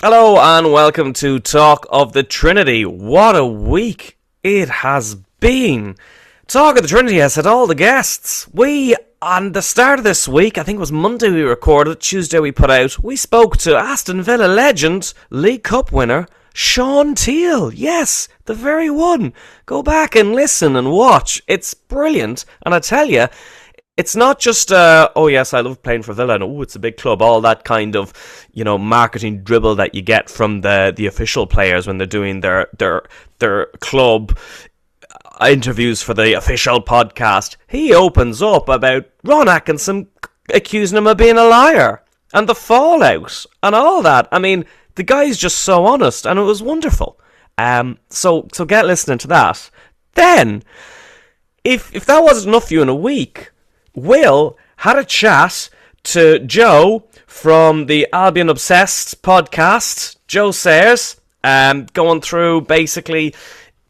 Hello and welcome to Talk of the Trinity. What a week it has been. Talk of the Trinity has had all the guests. On the start of this week, I think it was Monday we recorded, Tuesday we put out, we spoke to Aston Villa legend, League Cup winner, Sean Teal. Yes, the very one. Go back and listen and watch. It's brilliant. And I tell you, it's not just, oh yes, I love playing for Villa, and oh, it's a big club, all that kind of, marketing dribble that you get from the official players when they're doing their club interviews for the official podcast. He opens up about Ron Atkinson accusing him of being a liar, and the fallout, and all that. I mean, the guy's just so honest, and it was wonderful. So get listening to that. Then, if that wasn't enough for you in a week, Will had a chat to Joe from the Albion Obsessed podcast, Joe Sayers, going through basically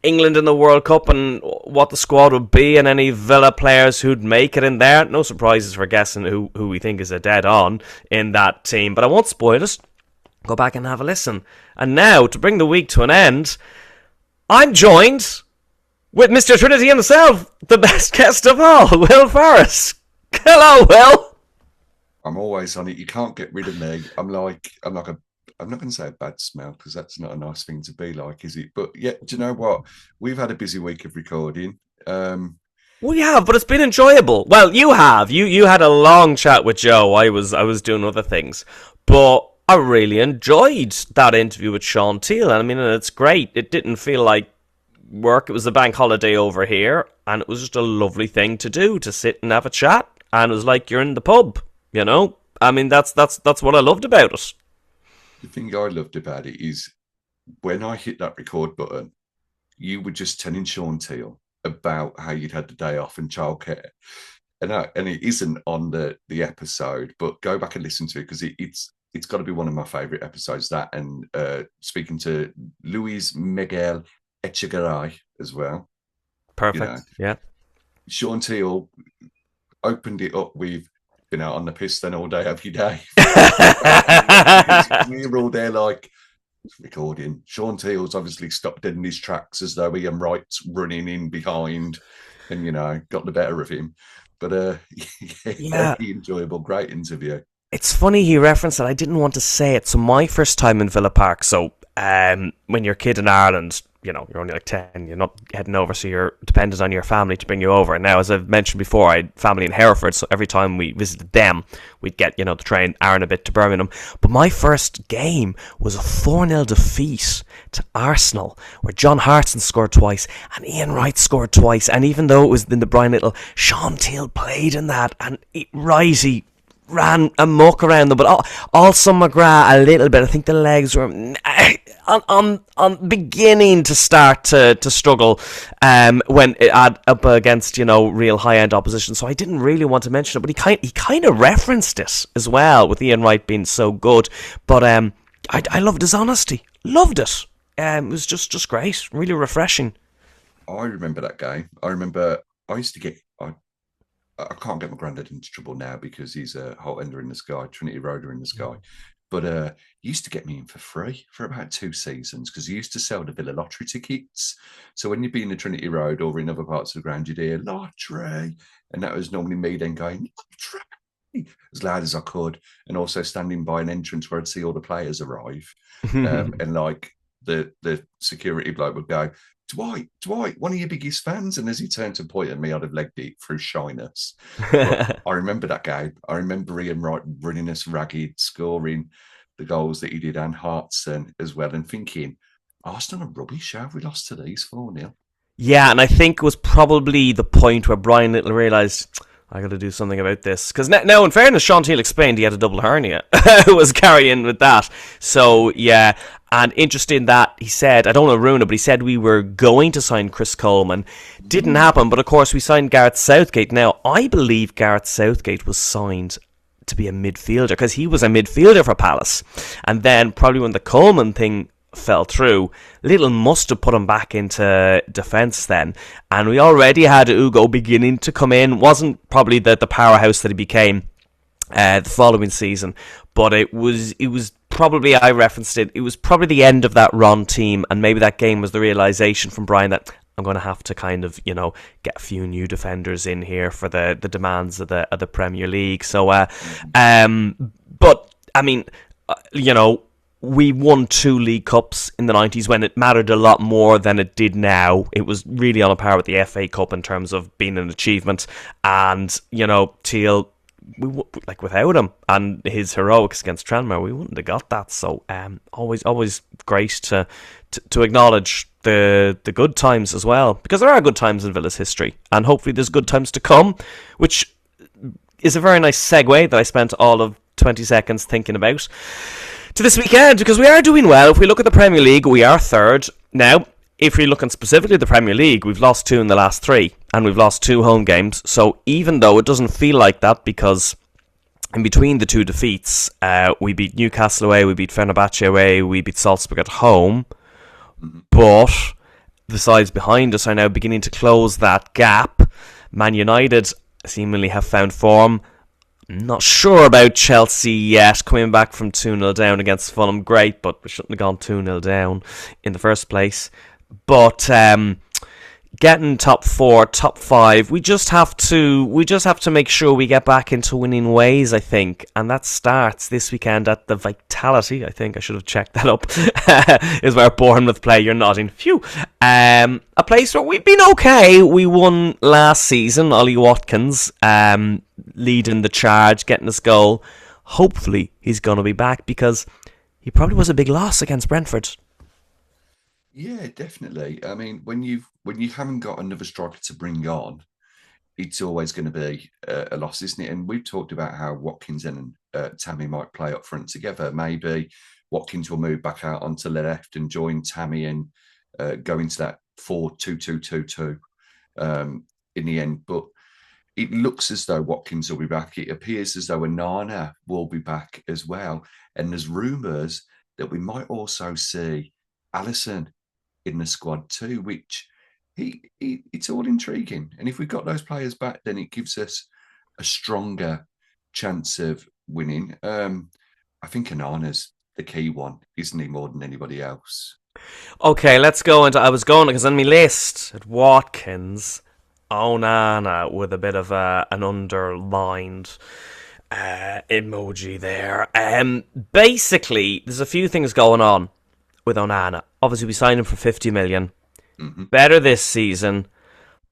England in the World Cup and what the squad would be and any Villa players who'd make it in there. No surprises for guessing who we think is a dead on in that team, but I won't spoil it. Go back and have a listen. And now, to bring the week to an end, I'm joined with Mr. Trinity himself, the best guest of all, Will Farris. Hello, Will. I'm always on it. You can't get rid of me. I'm not going to say a bad smell because that's not a nice thing to be like, is it? But yeah, do you know what? We've had a busy week of recording. We have, but it's been enjoyable. Well, you have. You had a long chat with Joe. I was doing other things, but I really enjoyed that interview with Sean Teal. And I mean, it's great. It didn't feel like work. It was a bank holiday over here, and it was just a lovely thing to do, to sit and have a chat, and it was like you're in the pub, I mean, that's what I loved about it. The thing I loved about it is when I hit that record button, you were just telling Sean Teal about how you'd had the day off and childcare, and it isn't on the episode, but go back and listen to it because it's got to be one of my favourite episodes. That and speaking to Luis Miguel Echegaray as well. Perfect. Yeah. Sean Teal opened it up with, been out on the piss then all day, every day. We were all there like recording. Sean Teal's obviously stopped dead in his tracks as though Ian Wright's running in behind and, got the better of him. But yeah. Very enjoyable, great interview. It's funny he referenced it. I didn't want to say it. So my first time in Villa Park, so when you're a kid in Ireland, you're only like 10, you're not heading over, so you're dependent on your family to bring you over. And now, as I've mentioned before, I had family in Hereford, so every time we visited them, we'd get, the train hour and a bit to Birmingham. But my first game was a 4-0 defeat to Arsenal, where John Hartson scored twice, and Ian Wright scored twice. And even though it was in the Brian Little, Sean Teal played in that, and he ran amok around them, but also McGrath a little bit. I think the legs were on beginning to start to struggle when it had up against real high end opposition. So I didn't really want to mention it, but he kind of referenced it as well, with Ian Wright being so good. But I loved his honesty, loved it. It was just great, really refreshing. I remember that game. I remember I used to get. I can't get my granddad into trouble now because he's a hot ender in the sky, Trinity Roader in the sky. But he used to get me in for free for about 2 seasons because he used to sell the Villa lottery tickets. So when you'd be in the Trinity Road or in other parts of the ground, you'd hear lottery. And that was normally me then going, lottery, as loud as I could. And also standing by an entrance where I'd see all the players arrive. And like the security bloke would go, Dwight, one of your biggest fans. And as he turned to point at me, I'd have legged it through shyness. I remember that game. I remember Ian Wright running us ragged, scoring the goals that he did, and Hartson as well, and thinking, Arsenal are rubbish. How have we lost to these 4-0? Yeah, and I think it was probably the point where Brian Little realised, I got to do something about this. Because now, in fairness, Sean Teal explained he had a double hernia. Was carrying with that. So, yeah. And interesting that he said, I don't want to ruin it, but he said we were going to sign Chris Coleman. Didn't happen, but of course we signed Gareth Southgate. Now, I believe Gareth Southgate was signed to be a midfielder, because he was a midfielder for Palace. And then, probably when the Coleman thing fell through, Little must have put him back into defence then, and we already had Ugo beginning to come in. Wasn't probably the powerhouse that he became the following season, but it was probably, I referenced it, it was probably the end of that run team, and maybe that game was the realisation from Brian that I'm going to have to kind of, get a few new defenders in here for the demands of the Premier League. So, but, I mean, we won 2 League Cups in the 90s when it mattered a lot more than it did now. It was really on a par with the FA Cup in terms of being an achievement. And, Teal, without him and his heroics against Tranmere, we wouldn't have got that. So always great to acknowledge the good times as well, because there are good times in Villa's history, and hopefully there's good times to come, which is a very nice segue that I spent all of 20 seconds thinking about to this weekend, because we are doing well. If we look at the Premier League, we are third. Now, if we're looking specifically at the Premier League, we've lost 2 in the last 3, and we've lost 2 home games. So even though it doesn't feel like that, because in between the 2 defeats, we beat Newcastle away, we beat Fenerbahce away, we beat Salzburg at home, but the sides behind us are now beginning to close that gap. Man United seemingly have found form. Not sure about Chelsea yet, coming back from 2-0 down against Fulham. Great, but we shouldn't have gone 2-0 down in the first place. But getting top 4, top 5, we just have to make sure we get back into winning ways, I think, and that starts this weekend at the Vitality. I think I should have checked that up. Is where Bournemouth play. You're nodding. Phew. A place where we've been okay. We won last season. Ollie Watkins leading the charge, getting us goal. Hopefully he's going to be back, because he probably was a big loss against Brentford. Yeah, definitely. I mean, when you haven't got another striker to bring on, it's always going to be a loss, isn't it? And we've talked about how Watkins and Tammy might play up front together. Maybe Watkins will move back out onto the left and join Tammy and go into that 4-2-2-2-2 in the end. But it looks as though Watkins will be back. It appears as though Onana will be back as well. And there's rumours that we might also see Alisson in the squad too, which it's all intriguing. And if we've got those players back, then it gives us a stronger chance of winning. I think Onana's the key one, isn't he, more than anybody else? Okay, let's go into. I was going because on my list at Watkins, Onana with a bit of an underlined emoji there. Basically, there's a few things going on with Onana. Obviously, we signed him for 50 million. Mm-hmm. Better this season.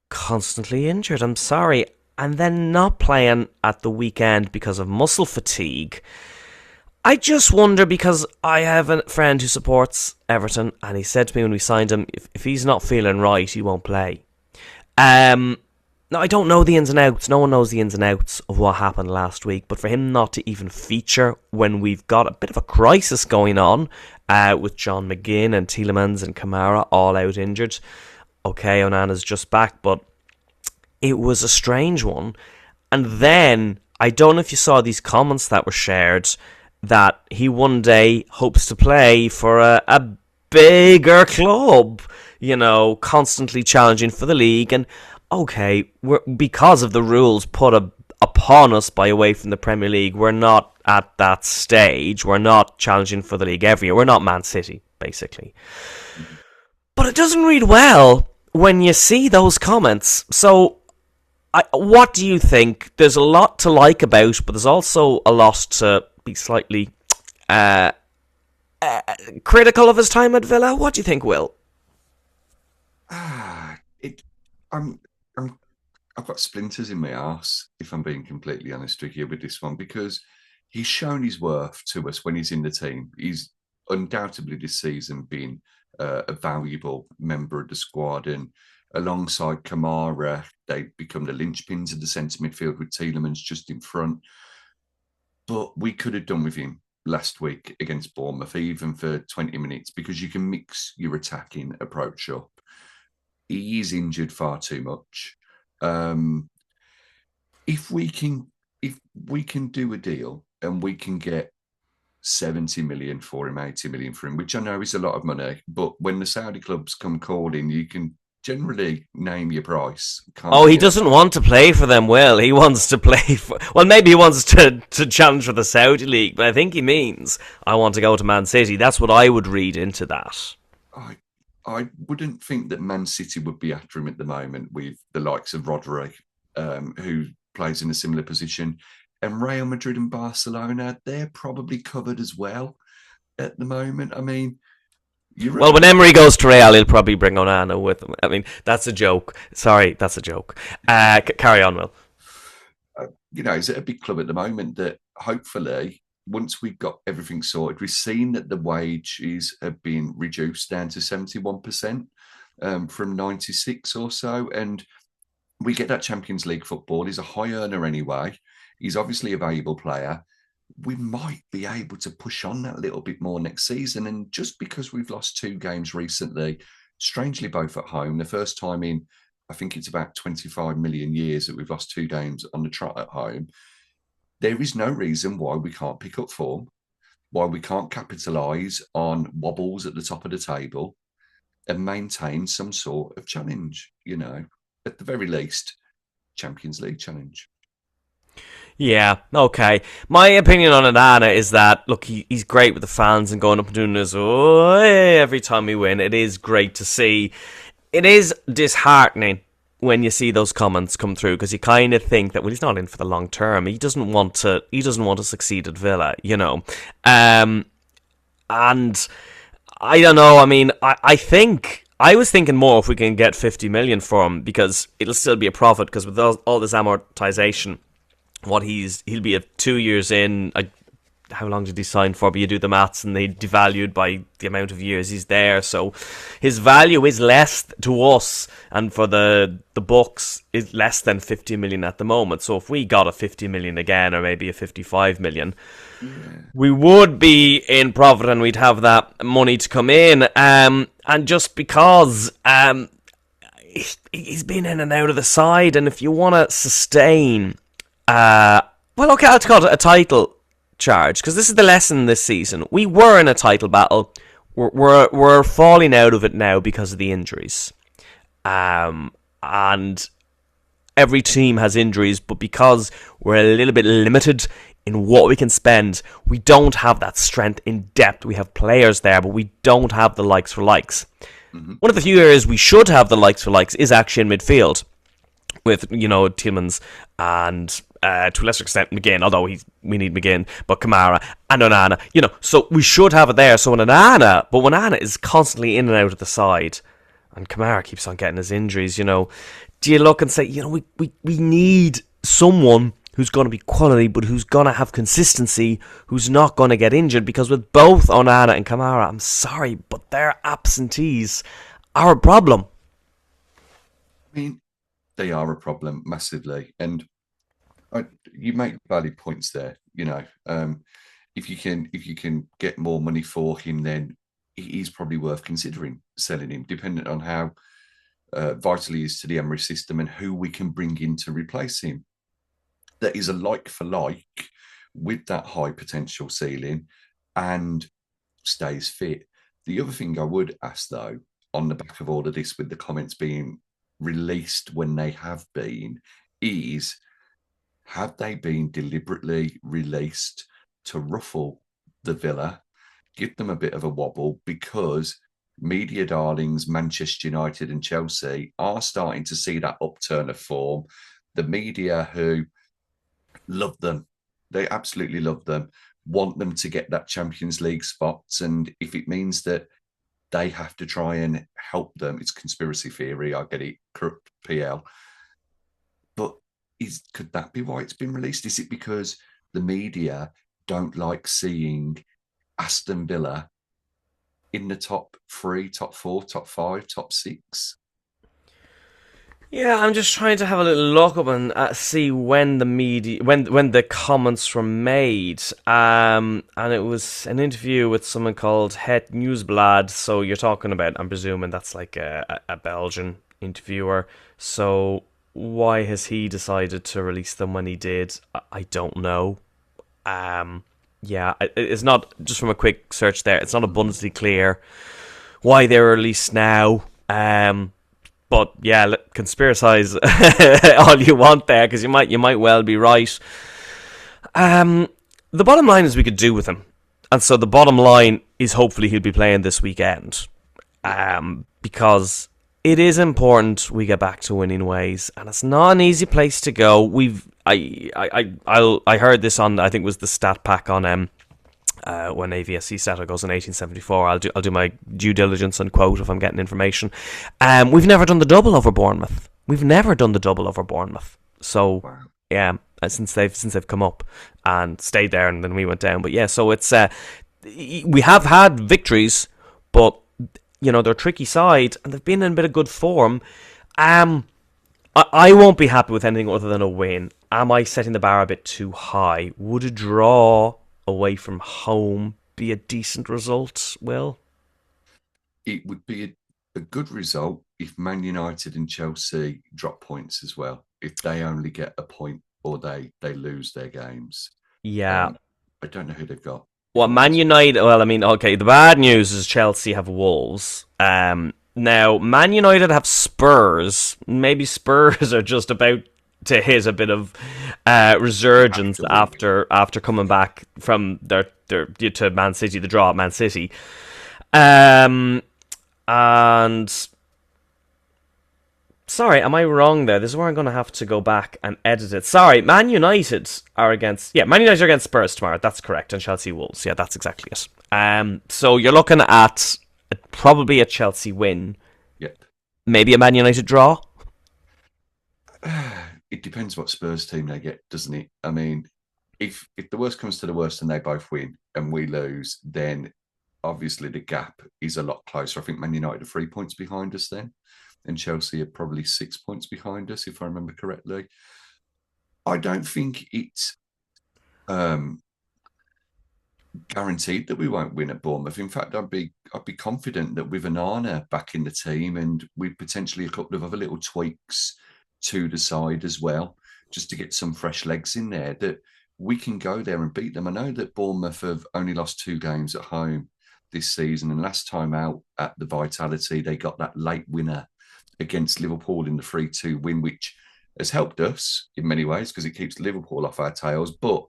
Constantly injured, I'm sorry. And then not playing at the weekend because of muscle fatigue. I just wonder, because I have a friend who supports Everton, and he said to me when we signed him, if he's not feeling right, he won't play. Now, I don't know the ins and outs. No one knows the ins and outs of what happened last week. But for him not to even feature when we've got a bit of a crisis going on with John McGinn and Tielemans and Kamara all out injured. Okay, Onana's just back, but it was a strange one. And then, I don't know if you saw these comments that were shared, that he one day hopes to play for a bigger club, constantly challenging for the league. And okay, because of the rules put upon us by away from the Premier League, we're not at that stage. We're not challenging for the league every year. We're not Man City, basically. But it doesn't read well when you see those comments. So, what do you think? There's a lot to like about, but there's also a lot to be slightly critical of his time at Villa. What do you think, Will? I've got splinters in my arse, if I'm being completely honest with you, with this one, because he's shown his worth to us when he's in the team. He's undoubtedly this season been a valuable member of the squad, and alongside Kamara, they've become the linchpins of the centre midfield with Tielemans just in front. But we could have done with him last week against Bournemouth, even for 20 minutes, because you can mix your attacking approach up. He is injured far too much. If we can do a deal and we can get 70 million for him, 80 million for him, which I know is a lot of money, but when the Saudi clubs come calling, you can generally name your price. Can't Oh, he be a doesn't want to play for them, Will. He wants to play for... Well, maybe he wants to challenge for the Saudi League, but I think he means, I want to go to Man City. That's what I would read into that. I I wouldn't think that Man City would be after him at the moment with the likes of Rodri, who plays in a similar position. And Real Madrid and Barcelona, they're probably covered as well at the moment. I mean, Well, when Emery goes to Real, he'll probably bring Onana with him. I mean, that's a joke. Sorry, that's a joke. Carry on, Will. He's at a big club at the moment that hopefully, once we've got everything sorted, we've seen that the wages have been reduced down to 71% from 96 or so. And we get that Champions League football. He's a high earner anyway. He's obviously a valuable player. We might be able to push on that a little bit more next season. And just because we've lost 2 games recently, strangely both at home, the first time in, I think it's about 25 million years that we've lost 2 games on the trot at home, there is no reason why we can't pick up form, why we can't capitalise on wobbles at the top of the table and maintain some sort of challenge, at the very least, Champions League challenge. Yeah, okay. My opinion on Onana is that, look, he's great with the fans and going up and doing this every time we win. It is great to see. It is disheartening when you see those comments come through because you kind of think that, well, he's not in for the long term. He doesn't want to succeed at Villa, And I don't know. I mean, I think I was thinking more if we can get 50 million for him because it'll still be a profit because with all this amortization, he'll be at 2 years in. How long did he sign for? But you do the maths and they devalued by the amount of years he's there. So his value is less to us and for the books is less than 50 million at the moment. So if we got a 50 million again or maybe a 55 million, we would be in profit and we'd have that money to come in. And just because he's been in and out of the side, and if you want to sustain, well, okay, I'll call it a title charge because this is the lesson this season. We were in a title battle. We're falling out of it now because of the injuries, and every team has injuries. But because we're a little bit limited in what we can spend, we don't have that strength in depth. We have players there, but we don't have the likes for likes. Mm-hmm. One of the few areas we should have the likes for likes is actually in midfield with Tielemans and to a lesser extent McGinn, although we need McGinn, but Kamara and Onana, so we should have it there. So when Onana is constantly in and out of the side, and Kamara keeps on getting his injuries, do you look and say, we need someone who's going to be quality, but who's going to have consistency, who's not going to get injured? Because with both Onana and Kamara, I'm sorry, but their absentees are a problem. I mean, they are a problem massively, and you make valid points there. If you can get more money for him, then he's probably worth considering selling him, depending on how vital he is to the Emery system and who we can bring in to replace him. That is a like for like with that high potential ceiling and stays fit. The other thing I would ask, though, on the back of all of this, with the comments being released when they have been, is have they been deliberately released to ruffle the Villa, give them a bit of a wobble, because media darlings Manchester United and Chelsea are starting to see that upturn of form. The media who love them, they absolutely love them, want them to get that Champions League spots, and if it means that they have to try and help them, it's conspiracy theory, I get it, corrupt PL. But could that be why it's been released? Is it because the media don't like seeing Aston Villa in the top 3, top 4, top 5, top 6? Yeah, I'm just trying to have a little look up and see when the media, when the comments were made. And it was an interview with someone called Het Nieuwsblad. So you're talking about, I'm presuming that's like a Belgian interviewer. So why has he decided to release them when he did? I don't know. Yeah, it's not, just from a quick search there, it's not abundantly clear why they were released now. But yeah, conspiracize all you want there, because you might well be right. The bottom line is we could do with him, and so the bottom line is hopefully he'll be playing this weekend. Yeah. Because it is important we get back to winning ways, and it's not an easy place to go. I heard this on, I think it was the stat pack on when AVSC Saturday goes in 1874. I'll do my due diligence and quote if I'm getting information. We've never done the double over Bournemouth. So Wow. yeah, since they've come up and stayed there, and then we went down. But yeah, so it's we have had victories, but they're a tricky side, and they've been in a bit of good form. I won't be happy with anything other than a win. Am I setting the bar a bit too high? Would a draw away from home be a decent result, Will? It would be a good result if Man United and Chelsea drop points as well. If they only get a point or they lose their games. Yeah. I don't know who they've got. Well, Man United. Well, I mean, okay. The bad news is Chelsea have Wolves. Now Man United have Spurs. Maybe Spurs are just about to hit a bit of resurgence after coming back from their to Man City, the draw at Man City. And sorry, am I wrong there? This is where I'm going to have to go back and edit it. Sorry, Man United are against Spurs tomorrow. That's correct, and Chelsea Wolves. Yeah, that's exactly it. So you're looking at probably a Chelsea win. Yep. Maybe a Man United draw. It depends what Spurs team they get, doesn't it? I mean, if the worst comes to the worst and they both win and we lose, then obviously the gap is a lot closer. I think Man United are 3 points behind us then, and Chelsea are probably 6 points behind us, if I remember correctly. I don't think it's guaranteed that we won't win at Bournemouth. In fact, I'd be confident that with Onana back in the team and with potentially a couple of other little tweaks to the side as well, just to get some fresh legs in there, that we can go there and beat them. I know that Bournemouth have only lost 2 games at home this season, and last time out at the Vitality, they got that late winner against Liverpool in the 3-2 win, which has helped us in many ways because it keeps Liverpool off our tails. But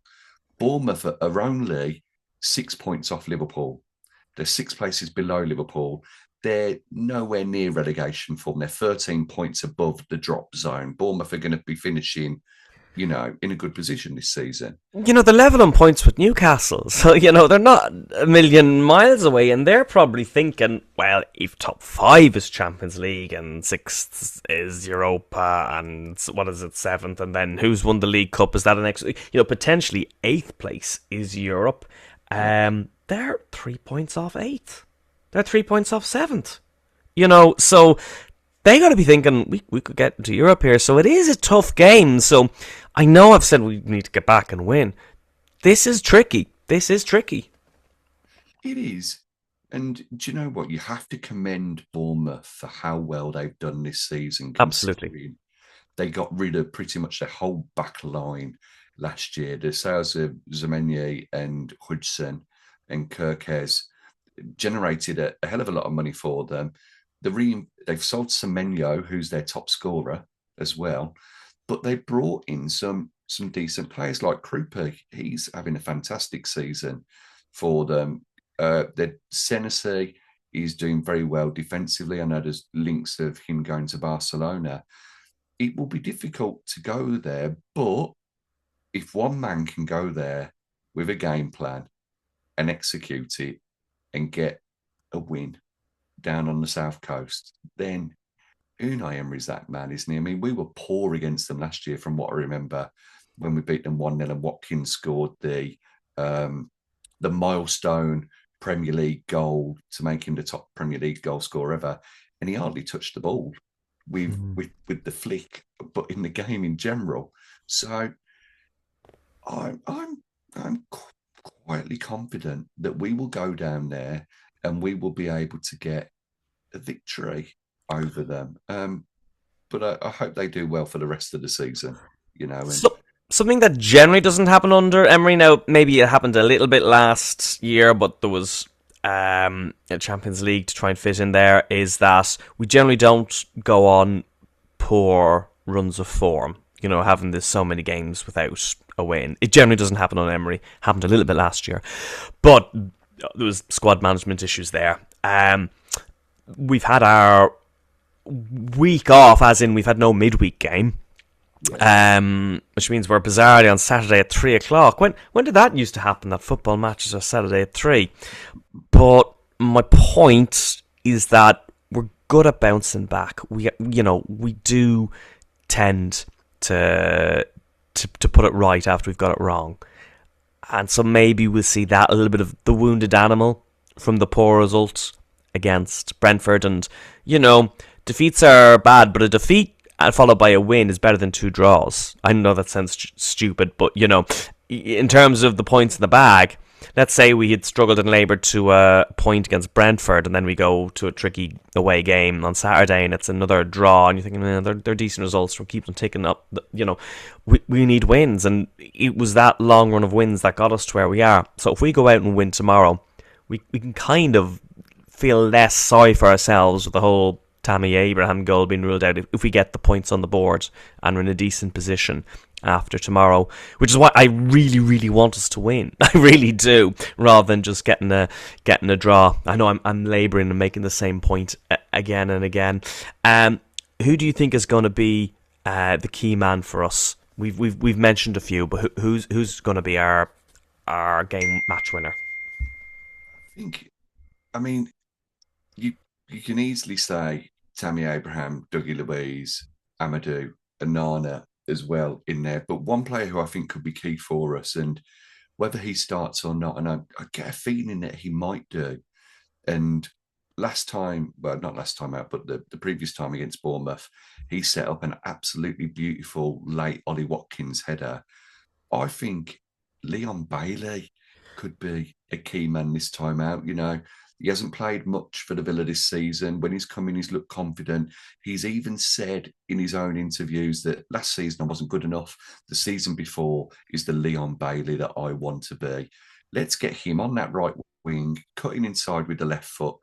Bournemouth are only 6 points off Liverpool. They're 6 places below Liverpool. They're nowhere near relegation form. They're 13 points above the drop zone. Bournemouth are going to be finishing, in a good position this season. They're level on points with Newcastle. So, they're not a million miles away, and they're probably thinking, well, if top 5 is Champions League and 6th is Europa and what is it, 7th, and then who's won the League Cup? Is that an next? Potentially 8th place is Europe. They're 3 points off 8th. They're 3 points off 7th. So they got to be thinking, we could get into Europe here. So it is a tough game. So I know I've said we need to get back and win. This is tricky. It is. And do you know what? You have to commend Bournemouth for how well they've done this season. Absolutely. They got rid of pretty much their whole back line last year. The sales of Zemenier and Hudson and Kirkes generated a hell of a lot of money for them. They've sold Semenyo, who's their top scorer as well, but they brought in some decent players like Krupa. He's having a fantastic season for them. The Senesi is doing very well defensively. I know there's links of him going to Barcelona. It will be difficult to go there, but if one man can go there with a game plan and execute it and get a win down on the South Coast, then Unai Emery's that man, isn't he? I mean, we were poor against them last year from what I remember when we beat them 1-0 and Watkins scored the milestone Premier League goal to make him the top Premier League goal scorer ever. And he hardly touched the ball with the flick, but in the game in general. So I'm quietly confident that we will go down there and we will be able to get a victory over them. But I hope they do well for the rest of the season, And something that generally doesn't happen under Emery. Now, maybe it happened a little bit last year, but there was Champions League to try and fit in there is that we generally don't go on poor runs of form. Having this so many games without a win. It generally doesn't happen on Emery. Happened a little bit last year, but there was squad management issues there. We've had our week off, as in we've had no midweek game. Which means we're bizarrely on Saturday at 3 o'clock. When did that used to happen? That football matches are Saturday at 3. But my point is that we're good at bouncing back. We do tend to put it right after we've got it wrong, and so maybe we'll see that a little bit of the wounded animal from the poor results against Brentford. And defeats are bad, but a defeat followed by a win is better than 2 draws. I know that sounds stupid, but in terms of the points in the bag, let's say we had struggled and laboured to a point against Brentford, and then we go to a tricky away game on Saturday, and it's another draw, and you're thinking, they're decent results. We'll keep them taking up. We need wins, and it was that long run of wins that got us to where we are. So if we go out and win tomorrow, we can kind of feel less sorry for ourselves with the whole Tammy Abraham goal being ruled out if we get the points on the board and we're in a decent position after tomorrow, which is why I really, really want us to win. I really do, rather than just getting a draw. I know I'm labouring and making the same point again and again. Who do you think is going to be the key man for us? We've mentioned a few, but who's going to be our game match winner? I mean, you you can easily say Tammy Abraham, Dougie Louise, Amadou, Onana as well in there. But one player who I think could be key for us, and whether he starts or not, and I get a feeling that he might do. And last time, well, not last time out, but the previous time against Bournemouth, he set up an absolutely beautiful late Ollie Watkins header. I think Leon Bailey could be a key man this time out. He hasn't played much for the Villa this season. When he's come in, he's looked confident. He's even said in his own interviews that last season I wasn't good enough. The season before is the Leon Bailey that I want to be. Let's get him on that right wing, cutting inside with the left foot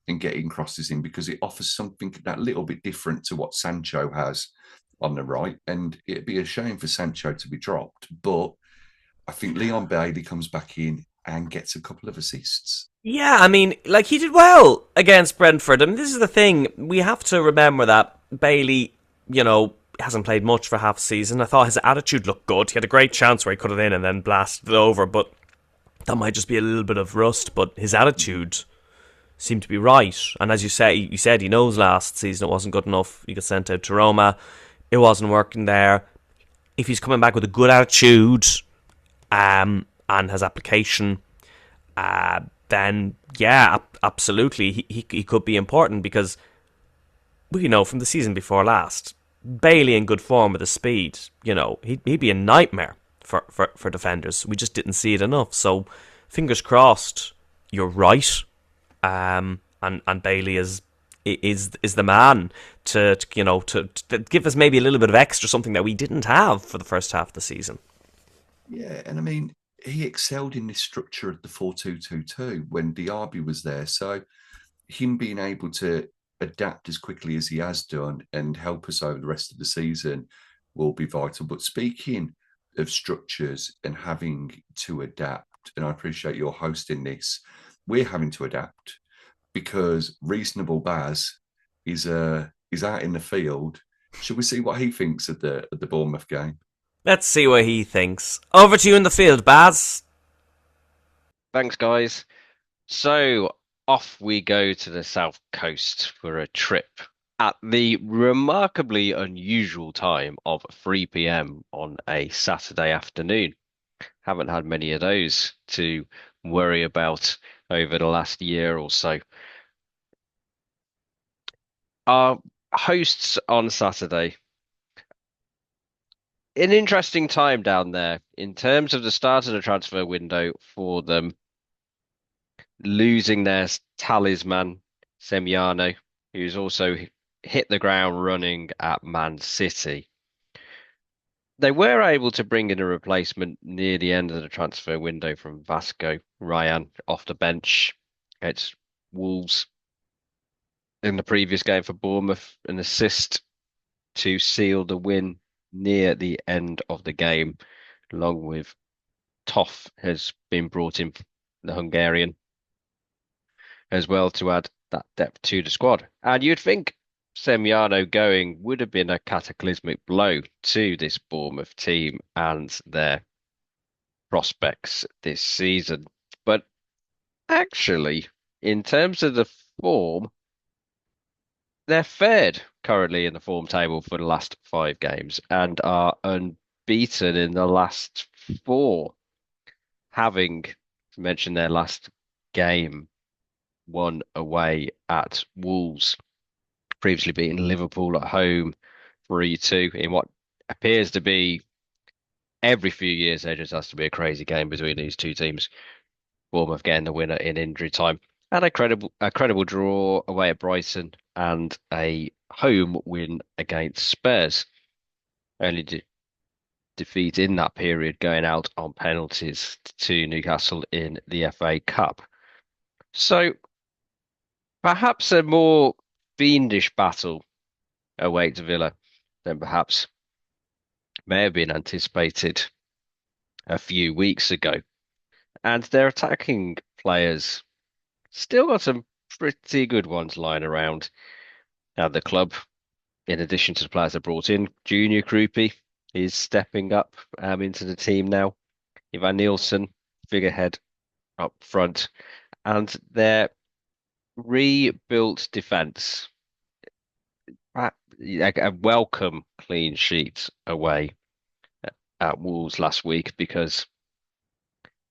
and getting crosses in, because it offers something that little bit different to what Sancho has on the right. And it'd be a shame for Sancho to be dropped. But I think Leon Bailey comes back in and gets a couple of assists. Yeah, I mean, he did well against Brentford. I mean, this is the thing. We have to remember that Bailey, hasn't played much for half a season. I thought his attitude looked good. He had a great chance where he cut it in and then blasted it over, but that might just be a little bit of rust. But his attitude seemed to be right. And as you said he knows last season it wasn't good enough. He got sent out to Roma. It wasn't working there. If he's coming back with a good attitude, and has application, then yeah, absolutely, he could be important, because we know from the season before last, Bailey in good form with his speed, he'd be a nightmare for defenders. We just didn't see it enough. So fingers crossed, you're right, and Bailey is the man to give us maybe a little bit of extra, something that we didn't have for the first half of the season. Yeah, and I mean, he excelled in this structure of the 4-2-2-2 when Diaby was there. So him being able to adapt as quickly as he has done and help us over the rest of the season will be vital. But speaking of structures and having to adapt, and I appreciate your hosting this, we're having to adapt because reasonable Baz is out in the field. Should we see what he thinks of the Bournemouth game? Let's see what he thinks. Over to you in the field, Baz. Thanks, guys. So off we go to the south coast for a trip at the remarkably unusual time of 3 p.m. on a Saturday afternoon. Haven't had many of those to worry about over the last year or so. Our hosts on Saturday, an interesting time down there in terms of the start of the transfer window for them, losing their talisman, Semiano, who's also hit the ground running at Man City. They were able to bring in a replacement near the end of the transfer window from Vasco, Ryan, off the bench. against Wolves in the previous game for Bournemouth, an assist to seal the win near the end of the game, along with Toff has been brought in, the Hungarian, as well to add that depth to the squad. And you'd think Semiano going would have been a cataclysmic blow to this Bournemouth team and their prospects this season. But actually, in terms of the form, they're third currently in the form table for the last 5 games and are unbeaten in the last 4, having mentioned their last game won away at Wolves, previously beating Liverpool at home 3-2 in what appears to be every few years there just has to be a crazy game between these two teams. Bournemouth getting the winner in injury time. And a credible draw away at Brighton and a home win against Spurs. Only defeat in that period going out on penalties to Newcastle in the FA Cup. So perhaps a more fiendish battle awaits Villa than perhaps may have been anticipated a few weeks ago. And their attacking players still got some pretty good ones lying around at the club. In addition to the players they brought in, Junior Krupi is stepping up into the team now. Ivan Nielsen, figurehead up front, and their rebuilt defence, a welcome clean sheet away at Wolves last week because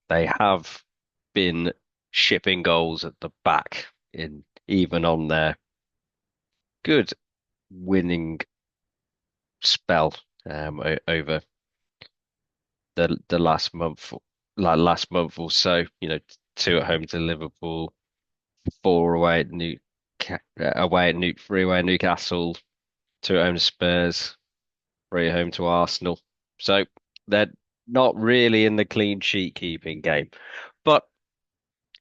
they have been shipping goals at the back in even on their good winning spell over the last month or so. 2 at home to Liverpool, 4 away at three away at Newcastle, 2 at home to Spurs, 3 at home to Arsenal. So they're not really in the clean sheet keeping game. But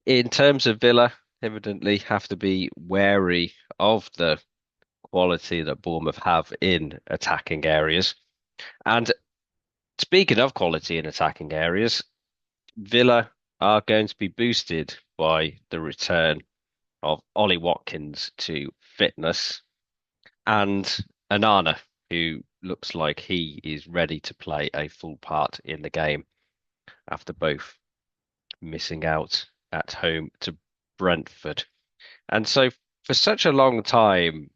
in terms of Villa, evidently have to be wary of the quality that Bournemouth have in attacking areas. And speaking of quality in attacking areas, Villa are going to be boosted by the return of Ollie Watkins to fitness and Onana, who looks like he is ready to play a full part in the game after both missing out at home to Brentford. And so for such a long time,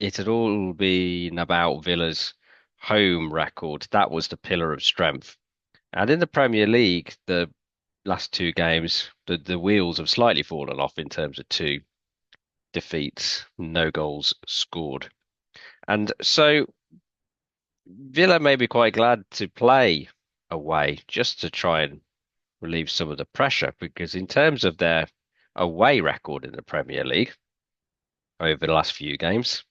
it had all been about Villa's home record. That was the pillar of strength. And in the Premier League, the last 2 games, the wheels have slightly fallen off in terms of 2 defeats, no goals scored. And so Villa may be quite glad to play away just to try and relieve some of the pressure, because in terms of their away record in the Premier League over the last few games,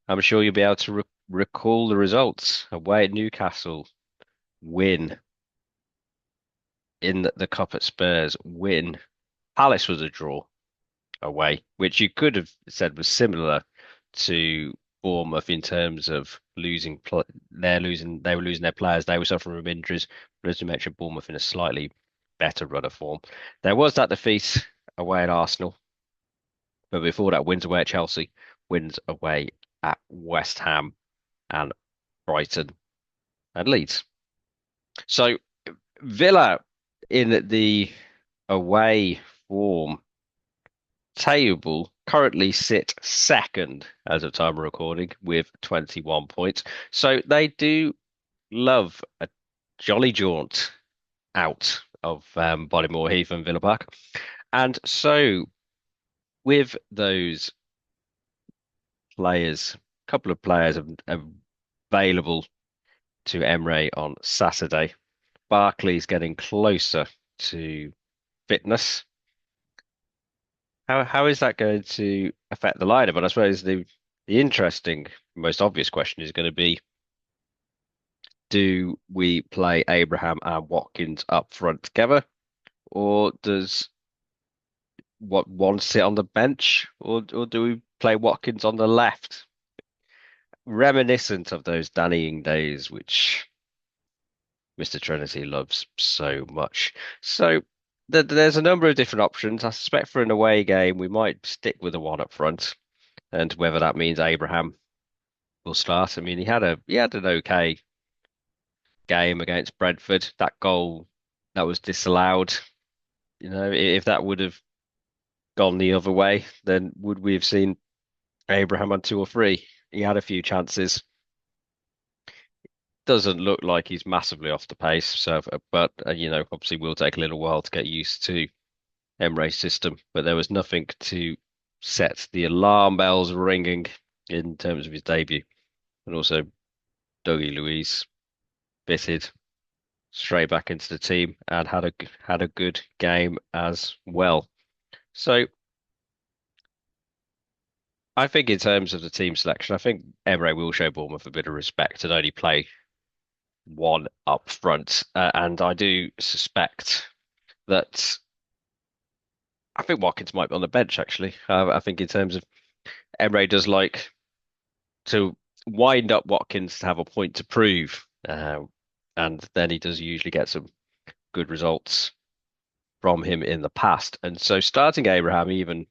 I'm sure you'll be able to recall the results. Away at Newcastle, win. In the cup at Spurs, win. Palace was a draw away, which you could have said was similar to Bournemouth in terms of losing. They were losing their players. They were suffering from injuries. But as you mentioned, Bournemouth in a slightly better run of form. There was that defeat away at Arsenal, but before that, wins away at Chelsea, wins away at West Ham and Brighton and Leeds. So Villa in the away form table currently sit second as of time of recording with 21 points. So they do love a jolly jaunt out of Bodymoor Heath and Villa Park. And so with those players, a couple of players available to Emre on Saturday, Barkley's getting closer to fitness. How is that going to affect the lineup? And I suppose the interesting, most obvious question is going to be, do we play Abraham and Watkins up front together, or does what one sit on the bench, or do we play Watkins on the left? Reminiscent of those Dannying days, which Mr. Trinity loves so much. So there's a number of different options. I suspect for an away game, we might stick with the one up front, and whether that means Abraham will start. I mean, he had an okay game against Brentford. That goal that was disallowed, if that would have gone the other way, then would we have seen Abraham on two or three? He had a few chances. Doesn't look like he's massively off the pace. So, but obviously, will take a little while to get used to Emre's system. But there was nothing to set the alarm bells ringing in terms of his debut, and also Dougie Luiz fitted straight back into the team and had a good game as well. So I think in terms of the team selection, I think Emre will show Bournemouth a bit of respect and only play one up front. And I do suspect that I think Watkins might be on the bench, actually. I think in terms of Emre does like to wind up Watkins to have a point to prove. And then he does usually get some good results from him in the past. And so starting Abraham, even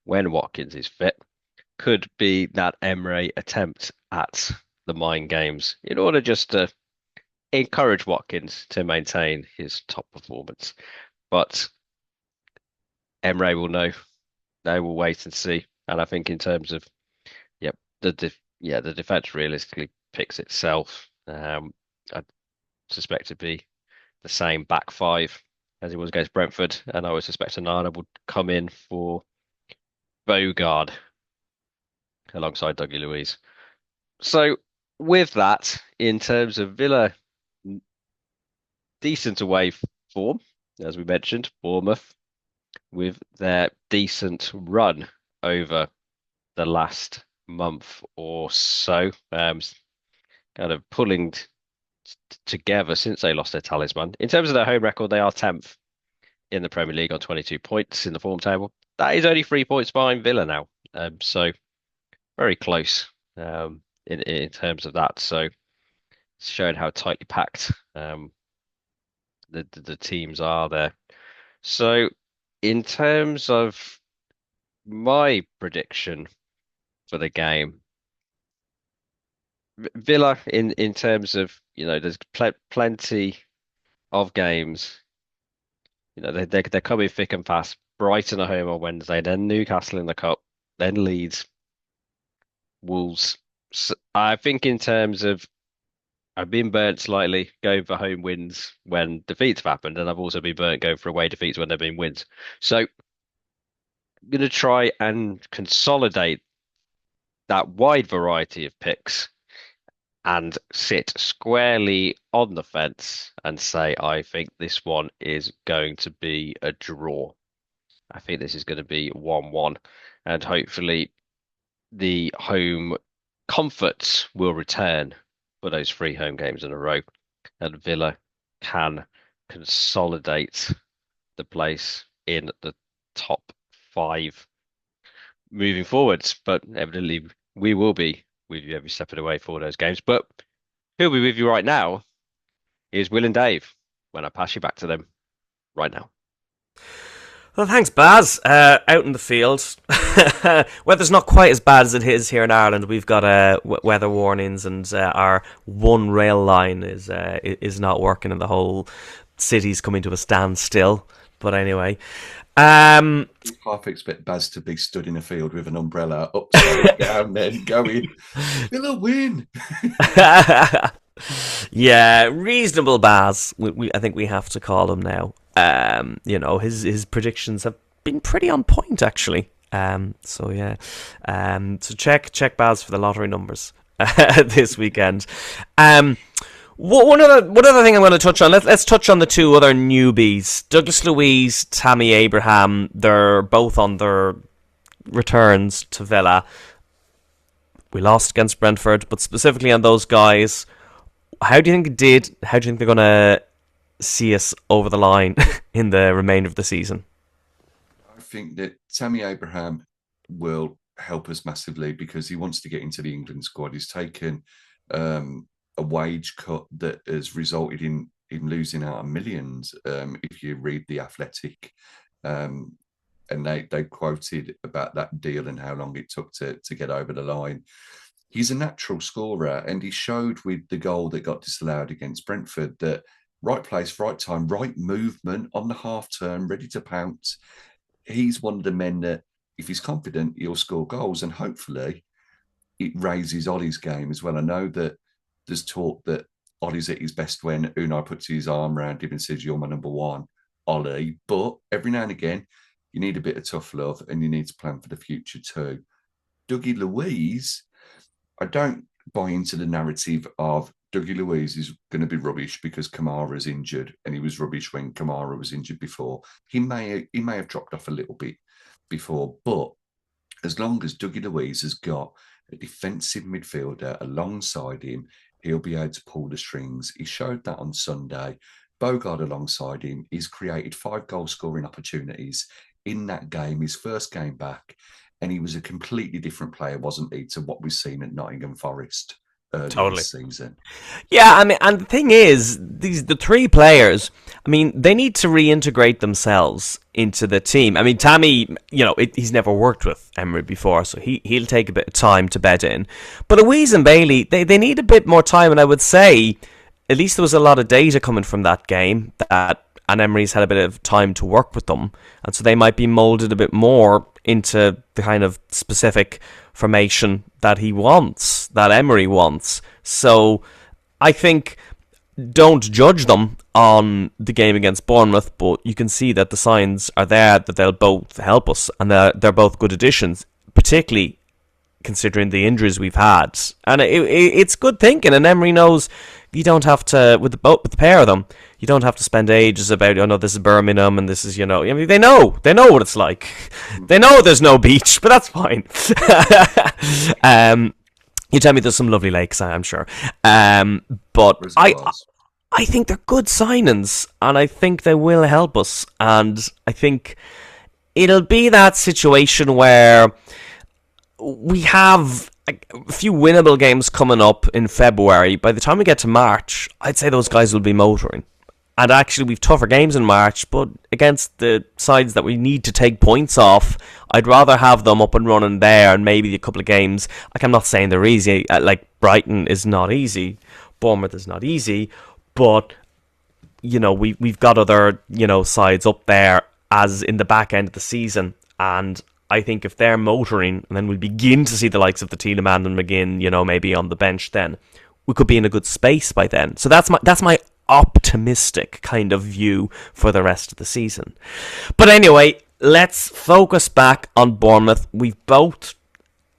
when Watkins is fit, could be that Emre attempt at the mind games in order just to encourage Watkins to maintain his top performance. But Emre will know. They will wait and see. And I think in terms of, the defense realistically picks itself. I suspect to be the same back five as it was against Brentford, and I would suspect Onana would come in for Bogard alongside Dougie Luiz. So with that, in terms of Villa, decent away form, as we mentioned, Bournemouth, with their decent run over the last month or so, kind of pulling together since they lost their talisman. In terms of their home record, they are 10th in the Premier League on 22 points in the form table. That is only 3 points behind Villa now. So very close in terms of that. So it's showing how tightly packed the teams are there. So in terms of my prediction for the game, Villa in terms of, there's plenty of games. They're coming thick and fast. Brighton at home on Wednesday, then Newcastle in the cup, then Leeds, Wolves. So I think in terms of, I've been burnt slightly going for home wins when defeats have happened, and I've also been burnt going for away defeats when there have been wins. So I'm going to try and consolidate that wide variety of picks and sit squarely on the fence and say, I think this one is going to be a draw. I think this is going to be 1-1, and hopefully the home comforts will return for those 3 home games in a row, and Villa can consolidate the place in the top 5 moving forwards. But evidently, we will be with you every step of the way for those games. But who'll be with you right now is Will and Dave when I pass you back to them right now. Well, thanks, Baz. Out in the field. Weather's not quite as bad as it is here in Ireland. We've got weather warnings, and our one rail line is not working, and the whole city's coming to a standstill. But anyway, half expect Baz to be stood in a field with an umbrella upside down, then going, Villa win. Yeah, reasonable Baz. I think we have to call him now. His predictions have been pretty on point, actually. So yeah. So check Baz for the lottery numbers this weekend. One other thing I'm going to touch on. Let's touch on the 2 other newbies, Douglas Luiz, Tammy Abraham. They're both on their returns to Villa. We lost against Brentford, but specifically on those guys, how do you think it did? How do you think they're going to see us over the line in the remainder of the season? I think that Tammy Abraham will help us massively because he wants to get into the England squad. He's taken a wage cut that has resulted in him losing out on millions. If you read The Athletic, and they quoted about that deal and how long it took to get over the line. He's a natural scorer, and he showed with the goal that got disallowed against Brentford that right place, right time, right movement on the half turn, ready to pounce. He's one of the men that, if he's confident, he'll score goals, and hopefully it raises Ollie's game as well. I know that there's talk that Ollie's at his best when Unai puts his arm around him and says, "You're my number one, Ollie." But every now and again, you need a bit of tough love, and you need to plan for the future too. Dougie Louise, I don't buy into the narrative of Dougie Louise is going to be rubbish because Kamara's injured, and he was rubbish when Kamara was injured before. He may have dropped off a little bit before, but as long as Dougie Louise has got a defensive midfielder alongside him, he'll be able to pull the strings. He showed that on Sunday. Bogard alongside him, he's created 5 goal-scoring opportunities in that game, his first game back, and he was a completely different player, wasn't he, to what we've seen at Nottingham Forest earlier this season. Yeah, I mean, and the thing is, the 3 players, I mean, they need to reintegrate themselves into the team. I mean, Tammy, he's never worked with Emery before, so he'll take a bit of time to bed in. But Louise and Bailey, they need a bit more time, and I would say, at least there was a lot of data coming from that game, and Emery's had a bit of time to work with them, and so they might be moulded a bit more into the kind of specific formation that he wants, that Emery wants. So I think don't judge them on the game against Bournemouth, but you can see that the signs are there that they'll both help us, and they're both good additions, particularly considering the injuries we've had. And it's good thinking, and Emery knows you don't have to, with the pair of them, you don't have to spend ages about, this is Birmingham and this is, I mean, they know what it's like. They know there's no beach, but that's fine. You tell me there's some lovely lakes, I'm sure. But I think they're good signings, and I think they will help us, and I think it'll be that situation where we have a few winnable games coming up in February. By the time we get to March, I'd say those guys will be motoring. And actually, we've tougher games in March, but against the sides that we need to take points off, I'd rather have them up and running there, and maybe a couple of games. Like, I'm not saying they're easy. Like, Brighton is not easy. Bournemouth is not easy. But, we've got other, sides up there as in the back end of the season. And I think if they're motoring, and then we'll begin to see the likes of the Tielemans and McGinn, maybe on the bench then, we could be in a good space by then. So that's my optimistic kind of view for the rest of the season. But anyway, let's focus back on Bournemouth. We've both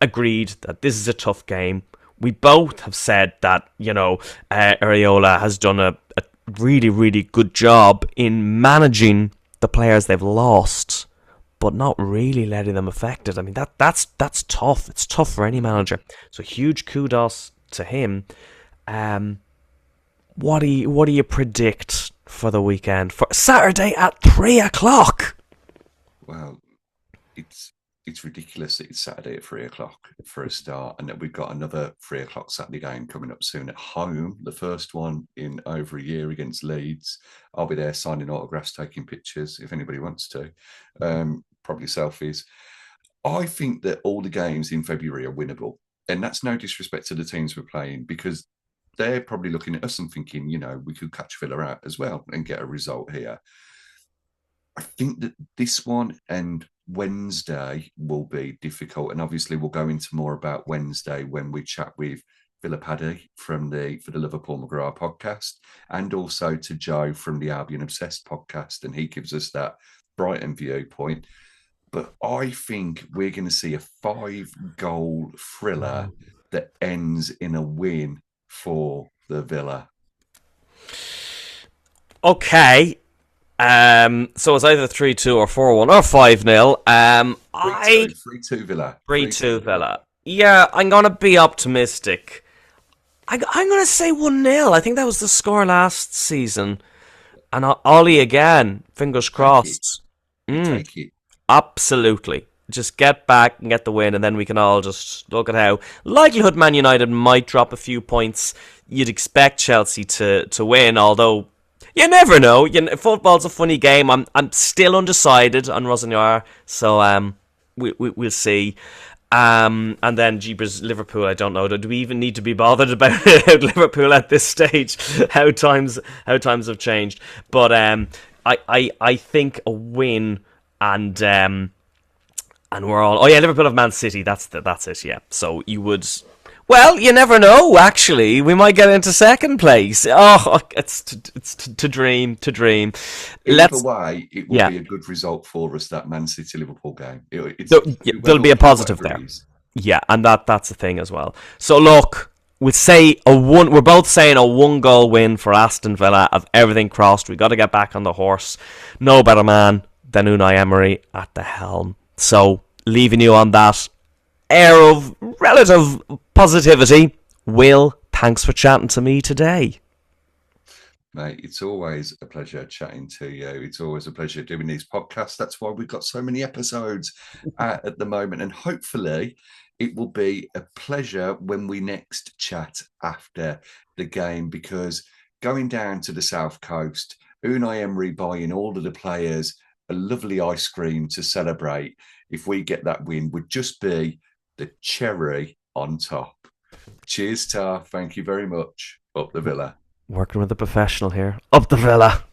agreed that this is a tough game. We both have said that, Areola has done a really, really good job in managing the players they've lost, but not really letting them affect it. I mean, that's tough. It's tough for any manager. So huge kudos to him. What do you predict for the weekend, for Saturday at 3:00? Well, it's ridiculous that it's Saturday at 3:00 for a start, and that we've got another 3:00 Saturday game coming up soon at home, the first one in over a year against Leeds. I'll be there signing autographs, taking pictures if anybody wants to, probably selfies. I think that all the games in February are winnable, and that's no disrespect to the teams we're playing, because they're probably looking at us and thinking, we could catch Villa out as well and get a result here. I think that this one and Wednesday will be difficult, and obviously we'll go into more about Wednesday when we chat with Villa Paddy for the Liverpool McGrath podcast, and also to Joe from the Albion Obsessed podcast, and he gives us that Brighton viewpoint. But I think we're going to see a 5-goal thriller that ends in a win for the Villa. Okay. So it's either 3-2 or 4-1 or 5-0. 3-2 Villa. 3-2 Villa. Yeah, I'm going to be optimistic. I'm going to say 1-0. I think that was the score last season. And Ollie again. Fingers crossed. Take it. Absolutely. Just get back and get the win, and then we can all just look at how likelihood Man United might drop a few points. You'd expect Chelsea to win, although you never know. Football's a funny game. I'm still undecided on Rosenior, so we'll see. And then Jeepers Liverpool. I don't know. Do we even need to be bothered about Liverpool at this stage? How times have changed. But I think a win and we're all. Oh yeah, Liverpool have Man City. That's it. Yeah. So you would. Well, you never know. Actually, we might get into second place. Oh, it's to dream. Either way, it will be a good result for us, that Man City Liverpool game. There'll be a positive there. Yeah, and that's the thing as well. So look, we'll say we're both saying a 1-goal win for Aston Villa. Of everything crossed, we got to get back on the horse. No better man than Unai Emery at the helm. So leaving you on that air of relative positivity. Will, thanks for chatting to me today. Mate, it's always a pleasure chatting to you. It's always a pleasure doing these podcasts. That's why we've got so many episodes at the moment. And hopefully it will be a pleasure when we next chat after the game, because going down to the South Coast, Unai Emery buying all of the players a lovely ice cream to celebrate if we get that win would just be the cherry on top. Cheers, Tar. Thank you very much. Up the Villa. Working with a professional here. Up the Villa.